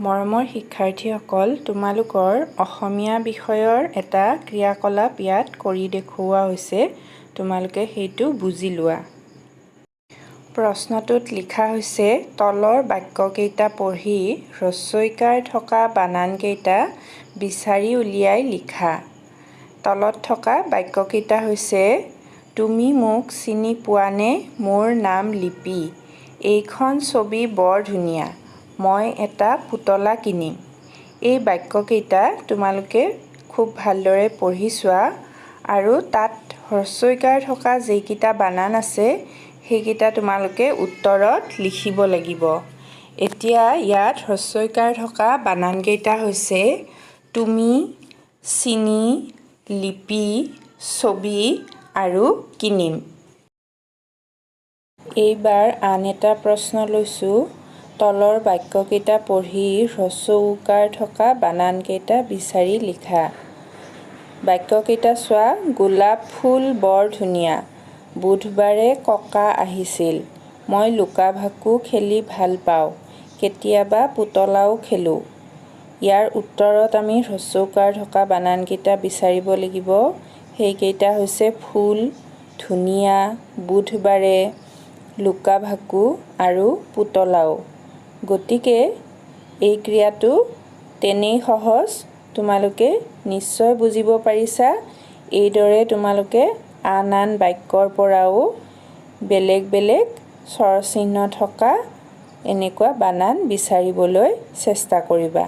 মৰমৰ শিক্ষাৰ্থীসকল, তোমালোকৰ অসমীয়া বিষয়ৰ এটা ক্ৰিয়াকলাপ ইয়াত কৰি দেখুওৱা হৈছে। তোমালোকে সেইটো বুজি লোৱা। প্ৰশ্নটোত লিখা হৈছে, তলৰ বাক্যকেইটা পঢ়ি হ্ৰস্বইকাৰ থকা বানানকেইটা বিচাৰি উলিয়াই লিখা। তলত থকা বাক্যকেইটা হৈছে, তুমি মোক চিনি পোৱানে? মোৰ নাম লিপি। এইখন ছবি বৰ ধুনীয়া। মই এটা পুতলা কিনিম। এই বাক্যকেইটা তোমালোকে খুব ভালদৰে পঢ়ি চোৱা আৰু তাত হ্ৰস্বইকাৰ থকা যিকেইটা বানান আছে সেইকেইটা তোমালোকে উত্তৰত লিখিব লাগিব। এতিয়া ইয়াত হ্ৰস্বইকাৰ থকা বানানকেইটা হৈছে তুমি, চিনি, লিপি, ছবি আৰু কিনিম। এইবাৰ আন এটা প্ৰশ্ন লৈছোঁ। তলৰ বাক্যকেইটা পঢ়ি হ্ৰস্ব উকাৰ থকা বানানকেইটা বিচাৰি লিখা। বাক্যকেইটা চোৱা। গোলাপ ফুল বৰ ধুনীয়া। বুধবাৰে ককা আহিছিল। মই লুকা-ভাকু খেলি ভাল পাওঁ। কেতিয়াবা পুতলাও খেলোঁ। ইয়াৰ উত্তৰত আমি হ্ৰস্ব উকাৰ থকা বানানকেইটা বিচাৰিব লাগিব। সেইকেইটা হৈছে ফুল, ধুনীয়া, বুধবাৰে, লুকা-ভাকু আৰু পুতলাও। গতিকে এই ক্ৰিয়াটো তেনেই সহজ। তোমালোকে নিশ্চয় বুজিব পাৰিছা। এইদৰে তোমালোকে আন আন বাক্যৰ পৰাও বেলেগ বেলেগ স্বৰচিহ্ন থকা এনেকুৱা বানান বিচাৰিবলৈ চেষ্টা কৰিবা।